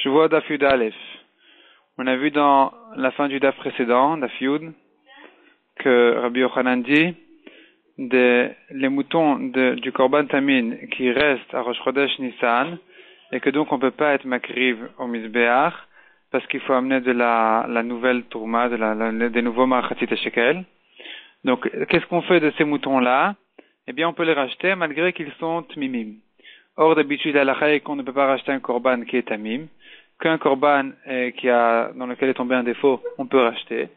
Shavua Daf Yud Aleph. On a vu dans la fin du Daf précédent, Daf Yud, que Rabbi Yochanan dit les moutons du Korban Tamin qui restent à Rosh Chodesh Nissan et que donc on peut pas être makriv au Mizbeach parce qu'il faut amener de la nouvelle tourma, des nouveaux Machatzit Shekel. Donc, qu'est-ce qu'on fait de ces moutons-là? Eh bien, on peut les racheter malgré qu'ils sont tmimim. Or, d'habitude, à la Chaïk, on ne peut pas racheter un korban qui est tamim. Qu'un korban dans lequel est tombé un défaut, on peut racheter.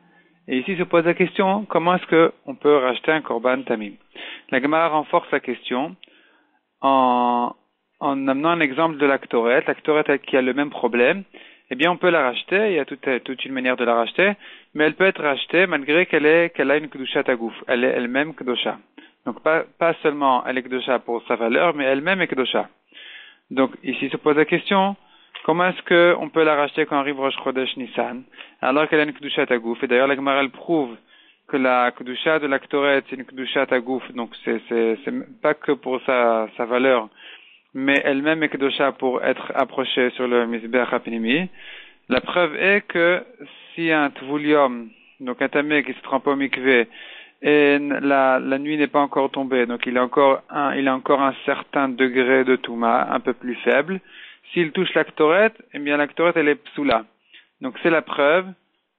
Et ici se pose la question, comment est-ce qu'on peut racheter un korban tamim? La Gemara renforce la question en amenant un exemple de la Ktoret qui a le même problème. Eh bien, on peut la racheter, il y a toute une manière de la racheter, mais elle peut être rachetée malgré qu'elle a une kedusha tagouf. Elle est elle-même kedusha. Donc, pas seulement elle est kedusha pour sa valeur, mais elle-même est kedusha. Donc, ici se pose la question, comment est-ce qu'on peut la racheter quand arrive Rosh Chodesh Nissan, alors qu'elle a une kedusha tagouf? Et d'ailleurs, la Gemara, elle prouve que la kedusha de la Ktoret, c'est une kedusha tagouf, donc c'est pas que pour sa valeur, mais elle-même est kedusha pour être approchée sur le Mizbeach HaPnimi. La preuve est que si un tvulium, donc un tamé qui se trempe au mikvé, et la nuit n'est pas encore tombée, donc il a encore un certain degré de touma, un peu plus faible. S'il touche la Ktoret, eh bien la Ktoret elle est psoula. Donc c'est la preuve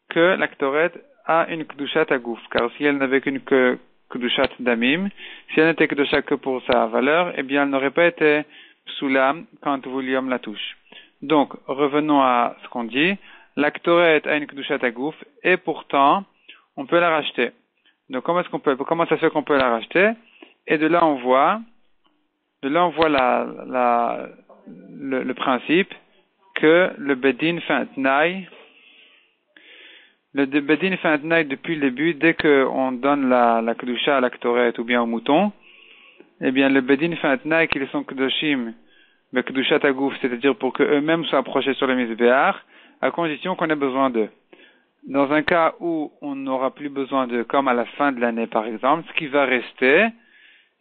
que la Ktoret a une kedusha tagouf, car si elle n'avait qu'une kedusha damim, si elle n'était kedusha que pour sa valeur, eh bien elle n'aurait pas été psoula quand Tvulium la touche. Donc, revenons à ce qu'on dit. La Ktoret a une kedusha tagouf, et pourtant, on peut la racheter. Donc, comment ça se fait qu'on peut la racheter? Et de là, on voit le principe que le Bedin fait un tnaï. Le Bedin fait un tnaï depuis le début, dès qu'on donne la kedusha à la Ktoret ou bien au mouton, eh bien, le Bedin fait un tnaï qu'ils sont kedoshim, mais kedusha tagouf, c'est-à-dire pour qu'eux-mêmes soient approchés sur le Mizbeach, à condition qu'on ait besoin d'eux. Dans un cas où on n'aura plus besoin d'eux, comme à la fin de l'année par exemple, ce qui va rester,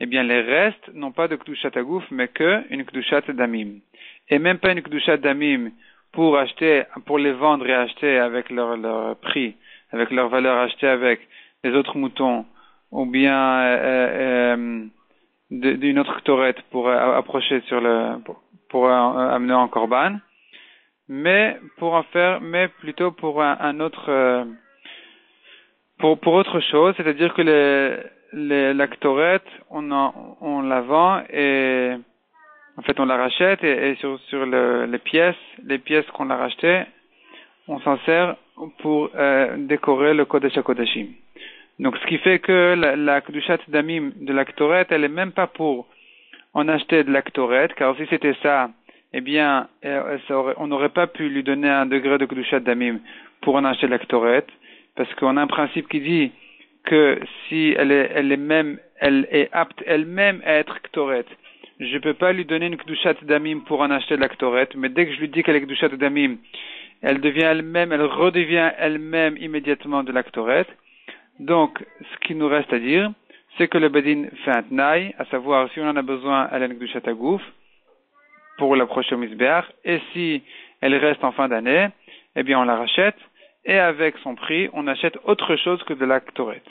eh bien les restes n'ont pas de kedusha tagouf, mais que une kedusha damim. Et même pas une kedusha damim pour les vendre et acheter avec leur prix, avec leur valeur achetée avec les autres moutons, ou bien d'une autre Ktoret pour approcher pour amener en korban, mais plutôt pour un autre, pour autre chose, c'est-à-dire que la Ktoret, on la vend et, en fait, on la rachète et sur les pièces qu'on a rachetées, on s'en sert pour décorer le Kodesh HaKodashim. Donc, ce qui fait que la kedushat damim de la Ktoret, elle est même pas pour en acheter de la Ktoret, car si c'était ça, eh bien, on n'aurait pas pu lui donner un degré de kedushat damim pour en acheter de la Ktoret, parce qu'on a un principe qui dit que si elle est apte elle-même à être Ktoret, je peux pas lui donner une kedushat damim pour en acheter de la Ktoret, mais dès que je lui dis qu'elle est kedushat damim, elle redevient elle-même immédiatement de la Ktoret. Donc, ce qui nous reste à dire, c'est que le Bedin fait un tnaï, à savoir si on en a besoin, elle a une kedusha tagouf pour l'approcher au Mizbeach, et si elle reste en fin d'année, eh bien on la rachète, et avec son prix, on achète autre chose que de la Ktoret.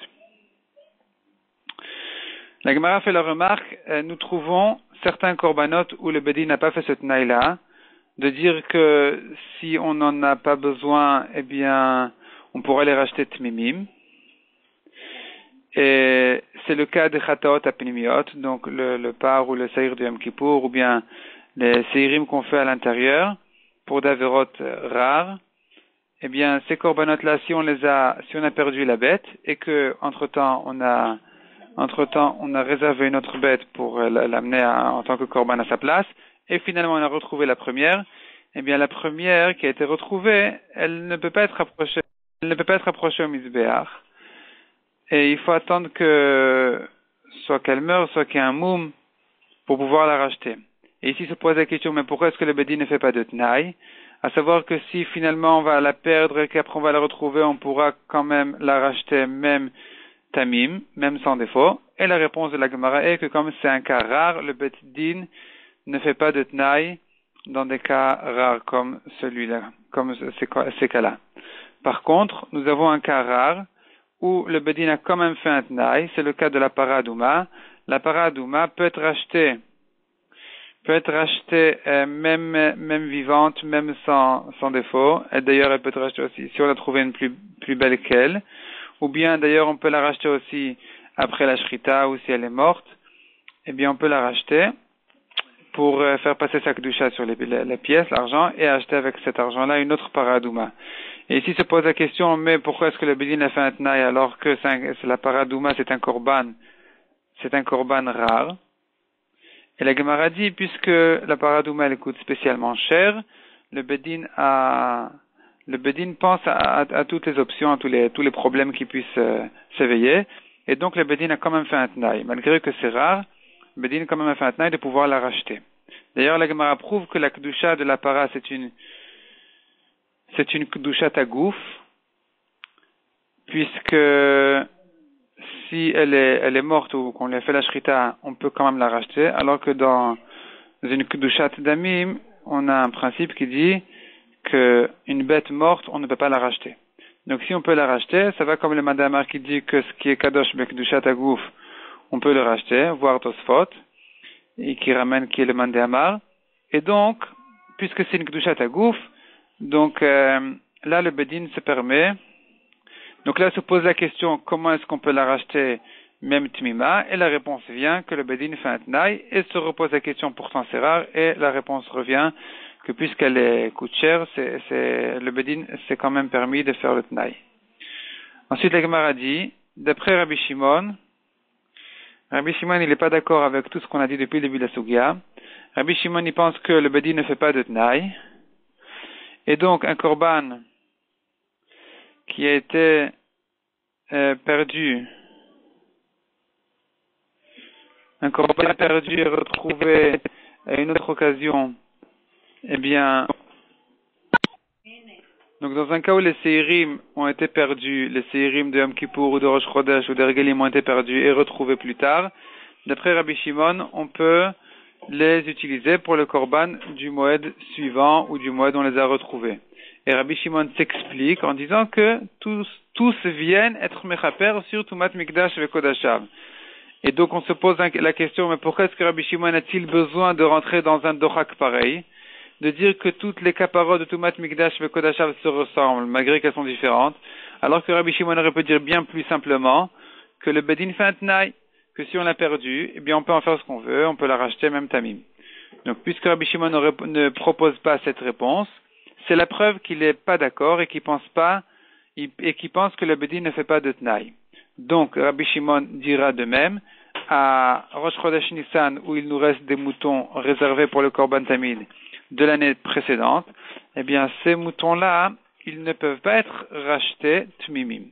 La Gemara fait la remarque, nous trouvons certains korbanot où le Bedin n'a pas fait ce tnaï-là, de dire que si on n'en a pas besoin, eh bien, on pourrait les racheter tmimim. Et c'est le cas des chataot apnimiot, donc le par ou le seir du Yom Kippour, ou bien les seirim qu'on fait à l'intérieur, pour d'averot rares. Eh bien, ces korbanot-là, si on a perdu la bête, et que, entre-temps, on a réservé une autre bête pour l'amener en tant que korban à sa place, et finalement on a retrouvé la première, eh bien, la première qui a été retrouvée, elle ne peut pas être approchée au Mizbeach. Et il faut attendre soit qu'elle meure, soit qu'il y ait un moum pour pouvoir la racheter. Et ici se pose la question, mais pourquoi est-ce que le Bedin ne fait pas de tnaï? À savoir que si finalement on va la perdre et qu'après on va la retrouver, on pourra quand même la racheter, même tamim, même sans défaut. Et la réponse de la Gemara est que comme c'est un cas rare, le Bedin ne fait pas de tnaï dans des cas rares comme celui-là, comme ces cas-là. Par contre, nous avons un cas rare où le Bedin a quand même fait un tnaï, c'est le cas de la paradouma. La paradouma peut être rachetée même vivante, même sans défaut. Et d'ailleurs, elle peut être rachetée aussi si on a trouvé une plus belle qu'elle. Ou bien, d'ailleurs, on peut la racheter aussi après la shrita ou si elle est morte. Eh bien, on peut la racheter pour faire passer sa kedusha sur les pièces, l'argent, et acheter avec cet argent-là une autre paradouma. Et ici se pose la question, mais pourquoi est-ce que le Bedin a fait un tnaï alors que la paradouma, c'est un korban rare? Et la Gemara dit, puisque la paradouma, elle coûte spécialement cher, le Bedin pense à toutes les options, à tous les problèmes qui puissent s'éveiller, et donc le Bedin a quand même fait un tnaï. Malgré que c'est rare, le Bedin a quand même fait un tnaï de pouvoir la racheter. D'ailleurs, la Gemara prouve que la kedusha de la para, c'est une kedusha tagouf, puisque si elle est morte ou qu'on lui a fait la shrita, on peut quand même la racheter, alors que dans une kedusha damim, on a un principe qui dit que une bête morte, on ne peut pas la racheter. Donc si on peut la racheter, ça va comme le Madamar qui dit que ce qui est kadosh be kedusha tagouf, on peut le racheter, voire Tosfot, et qui ramène qui est le Mandéamar. Et donc, puisque c'est une kedusha tagouf, donc là le Bedin se permet. Donc là se pose la question, comment est-ce qu'on peut la racheter même Tmima? Et la réponse vient que le Bedin fait un tnaï, et se repose la question, pourtant c'est rare, et la réponse revient que puisqu'elle coûte cher, le Bedin s'est quand même permis de faire le tnaï. Ensuite la Gemara dit, d'après Rabbi Shimon, il n'est pas d'accord avec tout ce qu'on a dit depuis le début de la Sugya. Rabbi Shimon, il pense que le Bedin ne fait pas de tnaï, et donc un korban qui a été perdu, un korban perdu et retrouvé à une autre occasion, eh bien, donc dans un cas où les séirim ont été perdus, les séirim de Yom Kippour ou de Rosh Chodesh ou de Regalim ont été perdus et retrouvés plus tard, d'après Rabbi Shimon, on peut les utiliser pour le korban du moed suivant ou du moed où on les a retrouvés. Et Rabbi Shimon s'explique en disant que tous viennent être mechaper sur Tumat Mikdash ve Kodashav. Et donc on se pose la question, mais pourquoi est-ce que Rabbi Shimon a-t-il besoin de rentrer dans un dohak pareil, de dire que toutes les kaparot de Tumat Mikdash ve Kodashav se ressemblent, malgré qu'elles sont différentes, alors que Rabbi Shimon aurait pu dire bien plus simplement que le Bedin fait un tnaï, que si on l'a perdu, eh bien on peut en faire ce qu'on veut, on peut la racheter même tamim. Donc puisque Rabbi Shimon ne propose pas cette réponse, c'est la preuve qu'il n'est pas d'accord et qu'il pense que le Bedin ne fait pas de tnaï. Donc Rabbi Shimon dira de même à Rosh Chodesh Nissan, où il nous reste des moutons réservés pour le Korban Tamid de l'année précédente, eh bien ces moutons-là, ils ne peuvent pas être rachetés tmimim.